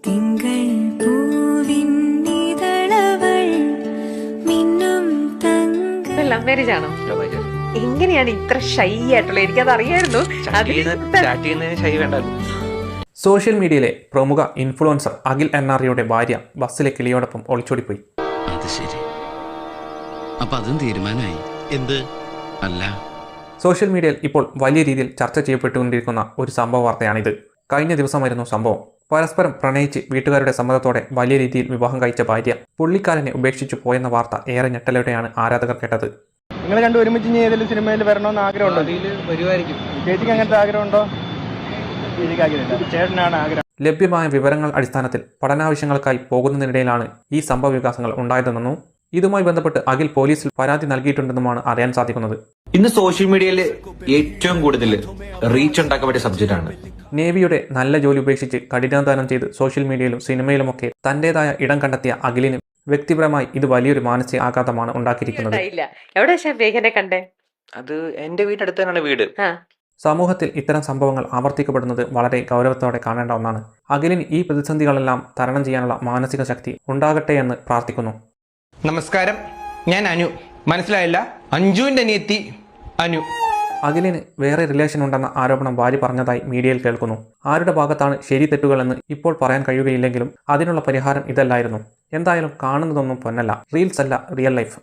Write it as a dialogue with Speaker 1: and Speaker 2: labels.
Speaker 1: തിങ്കൾ പൂവിന്നിതളവൾ മിന്നും തങ്ക
Speaker 2: ലവ് മാരേജ് ആണോ? എങ്ങനെയാണ് ഇത്ര ഷൈ ആയിട്ടുള്ളത്? എനിക്കത് അറിയായിരുന്നു.
Speaker 3: സോഷ്യൽ മീഡിയയിലെ പ്രമുഖ ഇൻഫ്ലുവൻസർ അഖിൽ NRയുടെ ഭാര്യ ബസ്സിലെ കിളിയോടൊപ്പം ഒളിച്ചോടിപ്പോയി.
Speaker 4: അത് ശരി. അപ്പൊ അതും തീരുമാനമായി. എന്ത് അല്ല,
Speaker 3: സോഷ്യൽ മീഡിയയിൽ ഇപ്പോൾ വലിയ രീതിയിൽ ചർച്ച ചെയ്യപ്പെട്ടുകൊണ്ടിരിക്കുന്ന ഒരു സംഭവ വാർത്തയാണിത്. കഴിഞ്ഞ ദിവസമായിരുന്നു സംഭവം. പരസ്പരം പ്രണയിച്ച് വീട്ടുകാരുടെ സമ്മതത്തോടെ വലിയ രീതിയിൽ വിവാഹം കഴിച്ച ഭാര്യ പുള്ളിക്കാരനെ ഉപേക്ഷിച്ചു പോയെന്ന വാർത്ത ഏറെ ഞെട്ടലോടെയാണ് ആരാധകർ കേട്ടത്.
Speaker 5: നിങ്ങൾ രണ്ടും ഒരുമിച്ച് ഇനി ഏതെങ്കിലും സിനിമയിൽ വരണമെന്ന് ആഗ്രഹമുണ്ടോ? വരുമായിരിക്കും. ചേച്ചിക്ക് അങ്ങനത്തെ ആഗ്രഹമുണ്ടോ? ചേച്ചിക്ക് ആഗ്രഹമില്ല, ചേട്ടനാണ് ആഗ്രഹം.
Speaker 3: ലഭ്യമായ വിവരങ്ങൾ അടിസ്ഥാനത്തിൽ പഠനാവശ്യങ്ങൾക്കായി പോകുന്നതിനിടയിലാണ് ഈ സംഭവ വികാസങ്ങൾ ഉണ്ടായതെന്നും ഇതുമായി ബന്ധപ്പെട്ട് അഖിൽ പോലീസിൽ പരാതി നൽകിയിട്ടുണ്ടെന്നുമാണ് അറിയാൻ സാധിക്കുന്നത്.
Speaker 6: ഇന്ന് സോഷ്യൽ മീഡിയയിൽ ഏറ്റവും കൂടുതൽ റീച്ച് ഉണ്ടാക്കാൻ പറ്റിയ സബ്ജക്റ്റ് ആണ്.
Speaker 3: നേവിയുടെ നല്ല ജോലി ഉപേക്ഷിച്ച് കഠിനാധ്വാനം ചെയ്ത് സോഷ്യൽ മീഡിയയിലും സിനിമയിലുമൊക്കെ തന്റേതായ ഇടം കണ്ടെത്തിയ അഖിലിന് വ്യക്തിപരമായി ഇത് വലിയൊരു മാനസിക ആഘാതമാണ് ഉണ്ടാക്കിയിരിക്കുന്നത്.
Speaker 2: കണ്ടേ?
Speaker 6: അത് എന്റെ വീടിനടുത്ത് തന്നെയാണ് വീട്.
Speaker 3: സമൂഹത്തിൽ ഇത്തരം സംഭവങ്ങൾ ആവർത്തിക്കപ്പെടുന്നത് വളരെ ഗൗരവത്തോടെ കാണേണ്ട ഒന്നാണ്. അഖിലിന് ഈ പ്രതിസന്ധികളെല്ലാം തരണം ചെയ്യാനുള്ള മാനസിക ശക്തി ഉണ്ടാകട്ടെ എന്ന് പ്രാർത്ഥിക്കുന്നു.
Speaker 5: നമസ്കാരം, ഞാൻ അനു. മനസ്സിലായില്ല? അഞ്ജുവിന്റെ അനിയത്തി അനു.
Speaker 3: അഖിലിന് വേറെ റിലേഷൻ ഉണ്ടെന്ന ആരോപണം ഭാര്യ പറഞ്ഞതായി മീഡിയയിൽ കേൾക്കുന്നു. ആരുടെ ഭാഗത്താണ് ശരി തെറ്റുകളെന്ന് ഇപ്പോൾ പറയാൻ കഴിയുകയില്ലെങ്കിലും അതിനുള്ള പരിഹാരം ഇതല്ലായിരുന്നു. എന്തായാലും കാണുന്നതൊന്നും പൊന്നല്ല, റീൽസ് അല്ല റിയൽ ലൈഫ്.